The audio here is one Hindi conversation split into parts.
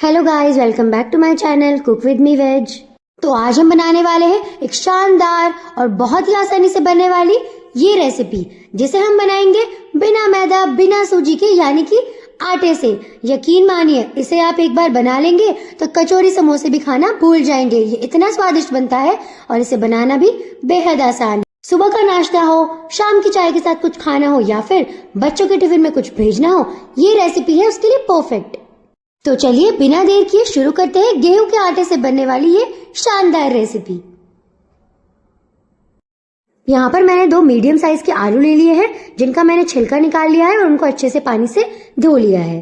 Hello guys, welcome back to my channel cook with me veg. तो आज हम बनाने वाले हैं एक शानदार और बहुत ही आसानी से बनने वाली ये रेसिपी, जिसे हम बनाएंगे बिना मैदा बिना सूजी के, यानी कि आटे से। यकीन मानिए, इसे आप एक बार बना लेंगे तो कचौरी समोसे भी खाना भूल जाएंगे। ये इतना स्वादिष्ट बनता है और इसे बनाना भी बेहद आसान है। सुबह का नाश्ता हो, शाम की चाय के साथ कुछ खाना हो, या फिर बच्चों के टिफिन में कुछ भेजना हो, ये रेसिपी है उसके लिए परफेक्ट। तो चलिए बिना देर किए शुरू करते हैं गेहूं के आटे से बनने वाली ये शानदार रेसिपी। यहाँ पर मैंने 2 मीडियम साइज के आलू ले लिए हैं, जिनका मैंने छिलका निकाल लिया है और उनको अच्छे से पानी से धो लिया है।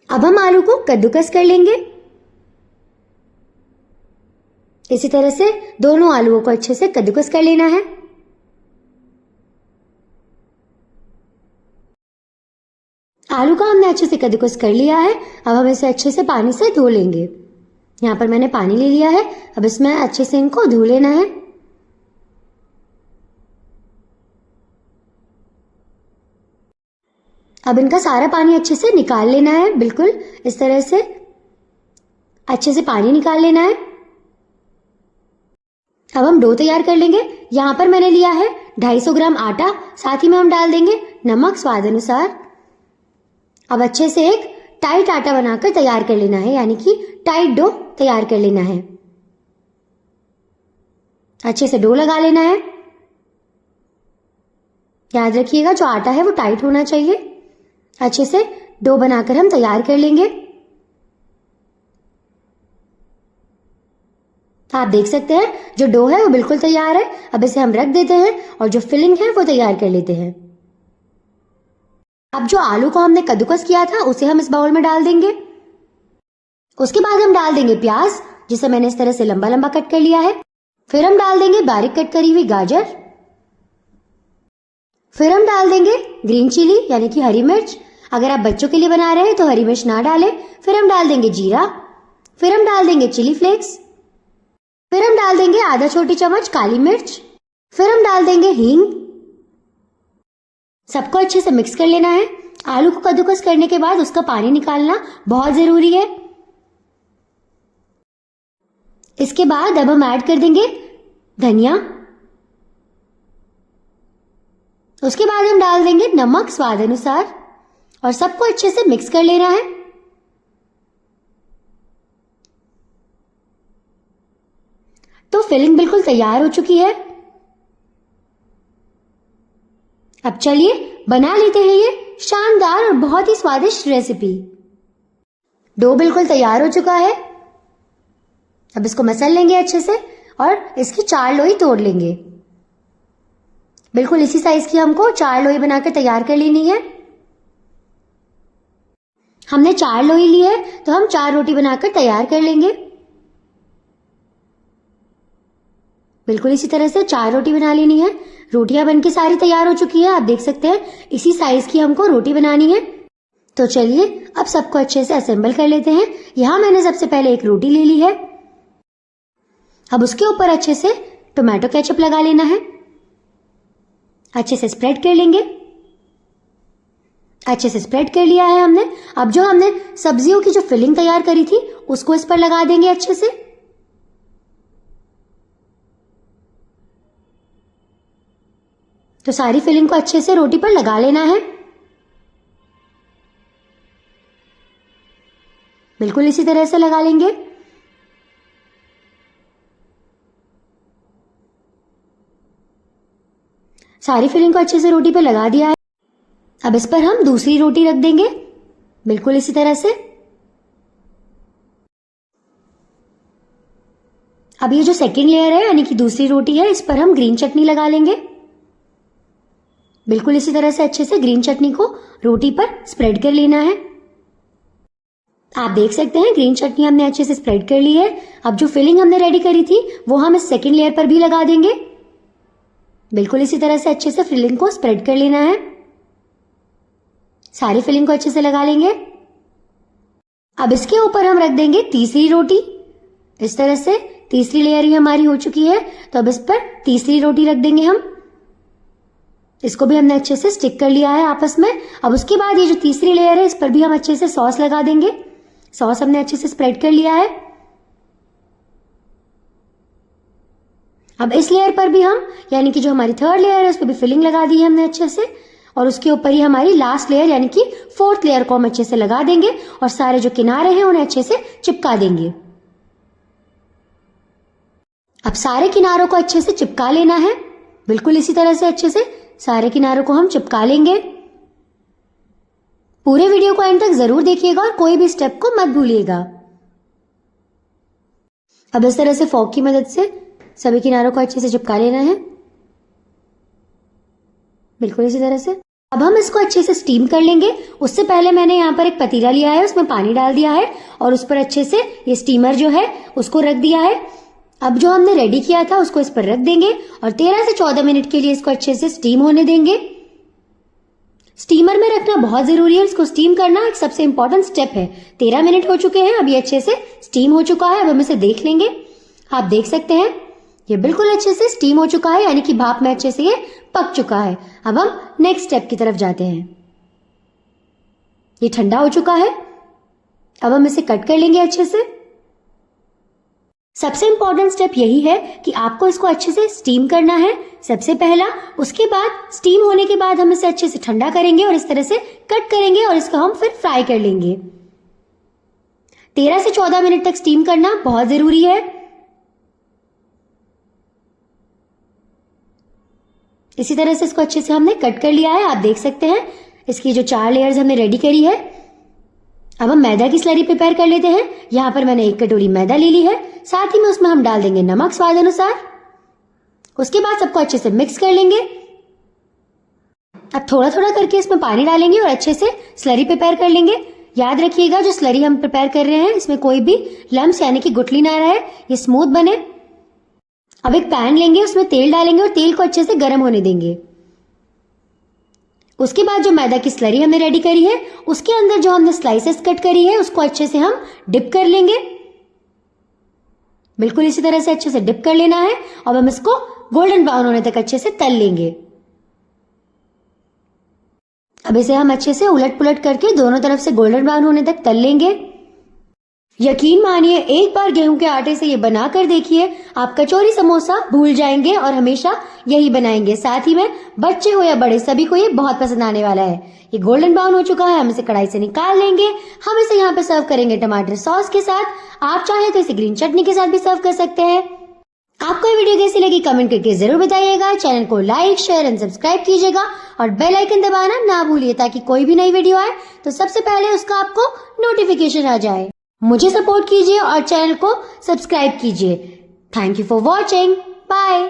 अब हम आलू को कद्दूकस कर लेंगे। इसी तरह से दोनों आलूओं को अच्छे से कद्दूकस कर लेना है। आलू का हमने अच्छे से कद्दूकस कर लिया है। अब हम इसे अच्छे से पानी से धो लेंगे। यहाँ पर मैंने पानी ले लिया है। अब इसमें अच्छे से इनको धो लेना है। अब इनका सारा पानी अच्छे से निकाल लेना है। बिल्कुल इस तरह से अच्छे से पानी निकाल लेना है। अब हम डो तैयार कर लेंगे। यहाँ पर मैंने लिया है 250 ग्राम आटा, साथ ही में हम डाल देंगे नमक स्वाद अनुसार। अब अच्छे से एक टाइट आटा बनाकर तैयार कर लेना है, यानी कि टाइट डो तैयार कर लेना है। अच्छे से डो लगा लेना है। याद रखिएगा, जो आटा है वो टाइट होना चाहिए। अच्छे से डो बनाकर हम तैयार कर लेंगे। आप देख सकते हैं जो डो है वो बिल्कुल तैयार है। अब इसे हम रख देते हैं और जो फिलिंग है वो तैयार कर लेते हैं। अब जो आलू को हमने कद्दूकस किया था उसे हम इस बाउल में डाल देंगे। उसके बाद हम डाल देंगे प्याज, जिसे मैंने इस तरह से लंबा लंबा कट कर लिया है। फिर हम डाल देंगे बारीक कट करी हुई गाजर। फिर हम डाल देंगे ग्रीन चिली, यानी कि हरी मिर्च। अगर आप बच्चों के लिए बना रहे हैं तो हरी मिर्च ना डालें। फिर हम डाल देंगे जीरा। फिर हम डाल देंगे चिली फ्लेक्स। फिर हम डाल देंगे आधा छोटी चम्मच काली मिर्च। फिर हम डाल देंगे हींग। सबको अच्छे से मिक्स कर लेना है। आलू को कद्दूकस करने के बाद उसका पानी निकालना बहुत जरूरी है। इसके बाद अब हम ऐड कर देंगे धनिया। उसके बाद हम डाल देंगे नमक स्वाद अनुसार और सबको अच्छे से मिक्स कर लेना है। तो फिलिंग बिल्कुल तैयार हो चुकी है। अब चलिए बना लेते हैं ये शानदार और बहुत ही स्वादिष्ट रेसिपी। डो बिल्कुल तैयार हो चुका है। अब इसको मसल लेंगे अच्छे से और इसकी 4 लोई तोड़ लेंगे। बिल्कुल इसी साइज की हमको 4 लोई बनाकर तैयार कर लेनी है। हमने 4 लोई ली है तो हम 4 रोटी बनाकर तैयार कर लेंगे। बिल्कुल इसी तरह से 4 रोटी बना लेनी है। रोटियां बनके सारी तैयार हो चुकी है। आप देख सकते हैं इसी साइज की हमको रोटी बनानी है। तो चलिए अब सबको अच्छे से असेंबल कर लेते हैं। यहां मैंने सबसे पहले एक रोटी ले ली है। अब उसके ऊपर अच्छे से टोमेटो केचप लगा लेना है। अच्छे से स्प्रेड कर लेंगे। अच्छे से स्प्रेड कर लिया है हमने। अब जो हमने सब्जियों की जो फिलिंग तैयार करी थी उसको इस पर लगा देंगे अच्छे से। तो सारी फिलिंग को अच्छे से रोटी पर लगा लेना है। बिल्कुल इसी तरह से लगा लेंगे। सारी फिलिंग को अच्छे से रोटी पर लगा दिया है। अब इस पर हम दूसरी रोटी रख देंगे, बिल्कुल इसी तरह से। अब ये जो सेकंड लेयर है, यानी कि दूसरी रोटी है, इस पर हम ग्रीन चटनी लगा लेंगे। बिल्कुल इसी तरह से अच्छे से ग्रीन चटनी को रोटी पर स्प्रेड कर लेना है। आप देख सकते हैं ग्रीन चटनी हमने अच्छे से स्प्रेड कर ली है। अब जो फिलिंग हमने रेडी करी थी वो हम इस सेकंड लेयर पर भी लगा देंगे। बिल्कुल इसी तरह से अच्छे से फिलिंग को स्प्रेड कर लेना है। सारी फिलिंग को अच्छे से लगा लेंगे। अब इसके ऊपर हम रख देंगे तीसरी रोटी। इस तरह से तीसरी लेयर ही हमारी हो चुकी है। तो अब इस पर तीसरी रोटी रख देंगे हम। इसको भी हमने अच्छे से स्टिक कर लिया है आपस में। अब उसके बाद ये जो तीसरी लेयर है इस पर भी हम अच्छे से सॉस लगा देंगे। सॉस हमने अच्छे से स्प्रेड कर लिया है। अब इस लेयर पर भी हम, यानी कि जो हमारी थर्ड लेयर है, उस पर भी फिलिंग लगा दी है हमने अच्छे से, और उसके ऊपर ही हमारी लास्ट लेयर यानी कि फोर्थ लेयर को हम अच्छे से लगा देंगे और सारे जो किनारे हैं उन्हें अच्छे से चिपका देंगे। अब सारे किनारों को अच्छे से चिपका लेना है, बिल्कुल इसी तरह से अच्छे से सारे किनारों को हम चिपका लेंगे। पूरे वीडियो को एंड तक जरूर देखिएगा और कोई भी स्टेप को मत भूलिएगा। अब इस तरह से फोक की मदद से सभी किनारों को अच्छे से चिपका लेना है, बिल्कुल इसी तरह से। अब हम इसको अच्छे से स्टीम कर लेंगे। उससे पहले मैंने यहाँ पर एक पतीला लिया है, उसमें पानी डाल दिया है और उस पर अच्छे से ये स्टीमर जो है उसको रख दिया है। अब जो हमने रेडी किया था उसको इस पर रख देंगे और 13 से 14 मिनट के लिए इसको अच्छे से स्टीम होने देंगे। स्टीमर में रखना बहुत जरूरी है, इसको स्टीम करना एक सबसे इंपॉर्टेंट स्टेप है। 13 मिनट हो चुके हैं, अब ये अच्छे से स्टीम हो चुका है। अब हम इसे देख लेंगे। आप देख सकते हैं ये बिल्कुल अच्छे से स्टीम हो चुका है, यानी कि भाप में अच्छे से ये पक चुका है। अब हम नेक्स्ट स्टेप की तरफ जाते हैं। ये ठंडा हो चुका है, अब हम इसे कट कर लेंगे अच्छे से। सबसे इंपॉर्टेंट स्टेप यही है कि आपको इसको अच्छे से स्टीम करना है सबसे पहला। उसके बाद स्टीम होने के बाद हम इसे अच्छे से ठंडा करेंगे और इस तरह से कट करेंगे और इसको हम फिर फ्राई कर लेंगे। 13 से 14 मिनट तक स्टीम करना बहुत जरूरी है। इसी तरह से इसको अच्छे से हमने कट कर लिया है। आप देख सकते हैं इसकी जो 4 लेयर्स हमने रेडी करी है। अब हम मैदा की स्लरी प्रिपेयर कर लेते हैं। यहाँ पर मैंने 1 कटोरी मैदा ले ली है, साथ ही में उसमें हम डाल देंगे नमक स्वाद अनुसार। उसके बाद सबको अच्छे से मिक्स कर लेंगे। अब थोड़ा थोड़ा करके इसमें पानी डालेंगे और अच्छे से स्लरी प्रिपेयर कर लेंगे। याद रखिएगा जो स्लरी हम प्रिपेयर कर रहे हैं इसमें कोई भी लम्स यानी कि गुठली ना रहे, ये स्मूथ बने। अब एक पैन लेंगे, उसमें तेल डालेंगे और तेल को अच्छे से गर्म होने देंगे। उसके बाद जो मैदा की स्लरी हमने रेडी करी है उसके अंदर जो हमने स्लाइसेस कट करी है उसको अच्छे से हम डिप कर लेंगे। बिल्कुल इसी तरह से अच्छे से डिप कर लेना है और हम इसको गोल्डन ब्राउन होने तक अच्छे से तल लेंगे। अब इसे हम अच्छे से उलट पुलट करके दोनों तरफ से गोल्डन ब्राउन होने तक तल लेंगे। यकीन मानिए एक बार गेहूं के आटे से ये बना कर देखिए, आप कचौरी समोसा भूल जाएंगे और हमेशा यही बनाएंगे। साथ ही में बच्चे हो या बड़े सभी को ये बहुत पसंद आने वाला है। ये गोल्डन ब्राउन हो चुका है, हम इसे कढ़ाई से निकाल लेंगे। हम इसे यहाँ पे सर्व करेंगे टमाटर सॉस के साथ। आप चाहे तो इसे ग्रीन चटनी के साथ भी सर्व कर सकते हैं। आपको ये वीडियो कैसी लगी कमेंट करके जरूर बताइएगा। चैनल को लाइक शेयर एंड सब्सक्राइब कीजिएगा और बेल आइकन दबाना ना भूलिए ताकि कोई भी नई वीडियो आए तो सबसे पहले उसका आपको नोटिफिकेशन आ जाए। मुझे सपोर्ट कीजिए और चैनल को सब्सक्राइब कीजिए। Thank you for watching. Bye.